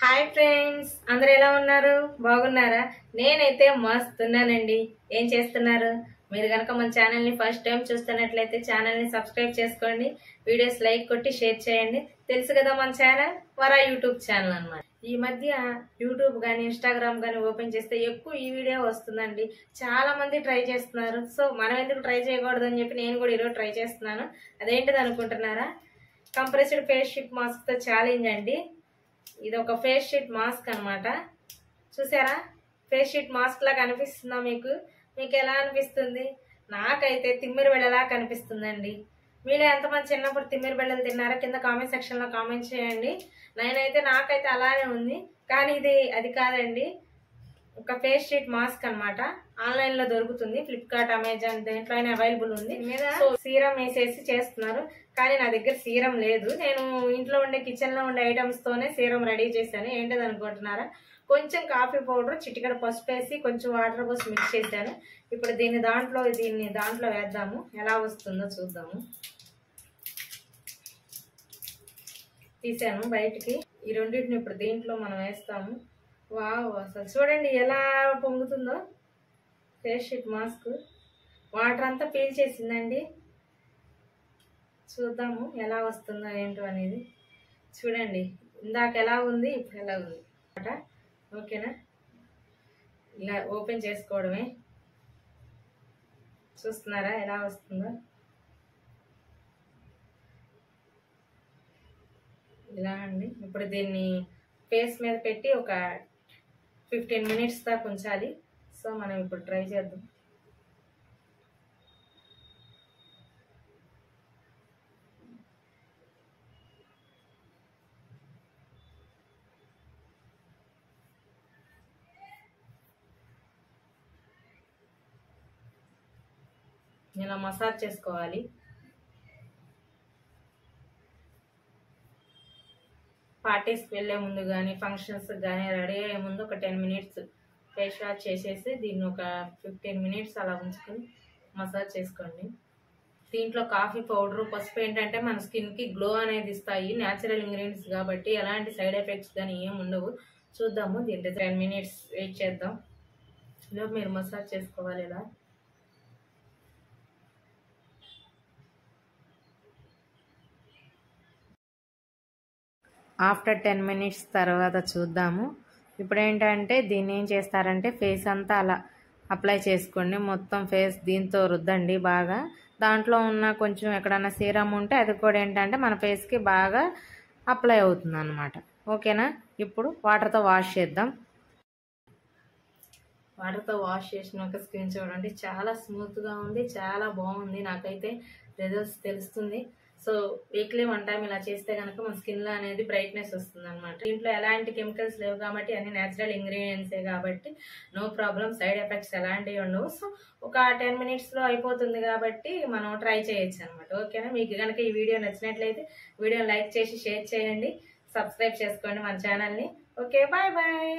Hi friends, అందరు ఎలా ఉన్నారు? బాగున్నారా? నేనైతే మస్తున్నానండి. ఏం చేస్తున్నారు? మీరు కనుక మన ఛానల్ని ఫస్ట్ టైం చూస్తున్నట్లయితే ఛానల్ని సబ్స్క్రైబ్ చేసుకోండి, వీడియోస్ లైక్ కొట్టి షేర్ చేయండి. తెలుసు కదా మన ఛానల్ వరా యూట్యూబ్ ఛానల్ అన్నమాట. ఈ మధ్య యూట్యూబ్ కానీ ఇన్స్టాగ్రామ్ కానీ ఓపెన్ చేస్తే ఎక్కువ ఈ వీడియో వస్తుందండి. చాలా మంది ట్రై చేస్తున్నారు. సో మనం ఎందుకు ట్రై చేయకూడదు అని చెప్పి నేను కూడా ఈరోజు ట్రై చేస్తున్నాను. అదేంటిది అనుకుంటున్నారా? కంప్రెస్డ్ ఫేస్ షీట్ మాస్క్ తో ఛాలెంజ్ అండి. ఇది ఒక ఫేస్ షీట్ మాస్క్ అన్నమాట. చూసారా? ఫేస్ షీట్ మాస్క్ లా కనిపిస్తుందా మీకు? మీకు ఎలా అనిపిస్తుంది? నాకైతే తిమ్మిరి బెళ్ళలా కనిపిస్తుందండి. మీలో ఎంతమంది చిన్నప్పుడు తిమ్మిరి బెళ్ళలు తిన్నారో కింద కామెంట్ సెక్షన్ లో కామెంట్ చేయండి. నాకైతే అలానే ఉంది. కానీ ఇది అది కాదండి, ఒక ఫేస్ షీట్ మాస్క్ అన్నమాట. ఆన్లైన్ లో దొరుకుతుంది, ఫ్లిప్కార్ట్, అమెజాన్ దేంట్లో అయినా అవైలబుల్ ఉంది. మీద సీరం వేసేసి చేస్తున్నారు, కానీ నా దగ్గర సీరం లేదు. నేను ఇంట్లో ఉండే కిచెన్ లో ఉండే ఐటమ్స్ తోనే సీరం రెడీ చేశాను. ఏంటిది అనుకుంటున్నారా? కొంచెం కాఫీ పౌడర్, చిటికెడ పసుపు వేసి కొంచెం వాటర్ పోసి మిక్స్ చేశాను. ఇప్పుడు దీన్ని దాంట్లో వేద్దాము, ఎలా వస్తుందో చూద్దాము. తీసాను బయటికి. ఈ రెండింటిని ఇప్పుడు దీంట్లో మనం వేస్తాము. వావ్, అసలు చూడండి ఎలా పొంగుతుందో ఫేస్ షీట్ మాస్క్. వాటర్ అంతా పీల్చేసిందండి. చూద్దాము ఎలా వస్తుందో ఏంటో అనేది. చూడండి, ఇందాక ఎలా ఉంది, ఇప్పుడు ఎలా ఉంది అన్నమాట. ఓకేనా? ఇలా ఓపెన్ చేసుకోవడమే. చూస్తున్నారా ఎలా వస్తుందో? ఇలా అండి. ఇప్పుడు దీన్ని ఫేస్ మీద పెట్టి ఒక 15 minutes దాకా ఉంచాలి. సో మనం ఇప్పుడు ట్రై చేద్దాం. ఇలా మసాజ్ చేసుకోవాలి. పార్టీస్కి వెళ్ళే ముందు కానీ ఫంక్షన్స్ కానీ రెడీ అయ్యే ముందు ఒక 10 minutes ఫేస్ వాష్ చేసేసి దీన్ని ఒక 15 minutes అలా ఉంచుకొని మసాజ్ చేసుకోండి. దీంట్లో కాఫీ పౌడర్, పసుపు ఏంటంటే మన స్కిన్కి గ్లో అనేది ఇస్తాయి. న్యాచురల్ ఇంగ్రీడియంట్స్ కాబట్టి ఎలాంటి సైడ్ ఎఫెక్ట్స్ కానీ ఏమి ఉండవు. చూద్దాము. దీంట్లో 10 minutes వెయిట్ చేద్దాం. ఇలా మీరు మసాజ్ చేసుకోవాలి. ఇలా ఆఫ్టర్ 10 minutes తర్వాత చూద్దాము. ఇప్పుడు ఏంటంటే దీన్ని ఏం చేస్తారంటే ఫేస్ అంతా అలా అప్లై చేసుకోండి. మొత్తం ఫేస్ దీంతో రుద్దండి బాగా. దాంట్లో ఉన్న కొంచెం ఎక్కడన్నా సీరం ఉంటే అది కూడా ఏంటంటే మన ఫేస్కి బాగా అప్లై అవుతుంది అన్నమాట. ఓకేనా? ఇప్పుడు వాటర్తో వాష్ చేద్దాం. వాటర్తో వాష్ చేసినాక స్కిన్ చూడండి చాలా స్మూత్గా ఉంది, చాలా బాగుంది. నాకైతే రిజల్ట్స్ తెలుస్తుంది. సో వీక్లీ 1 time ఇలా చేస్తే కనుక మన స్కిన్లో అనేది బ్రైట్నెస్ వస్తుంది అనమాట. దీంట్లో ఎలాంటి కెమికల్స్ లేవు కాబట్టి అన్ని న్యాచురల్ ఇంగ్రీడియంట్సే కాబట్టి నో ప్రాబ్లం, సైడ్ ఎఫెక్ట్స్ ఎలాంటివి ఉండవు. సో ఒక 10 minutesలో అయిపోతుంది కాబట్టి మనం ట్రై చేయొచ్చు అనమాట. ఓకేనా? మీకు కనుక ఈ వీడియో నచ్చినట్లయితే వీడియోని లైక్ చేసి షేర్ చేయండి, సబ్స్క్రైబ్ చేసుకోండి మన ఛానల్ని. Okay, bye bye.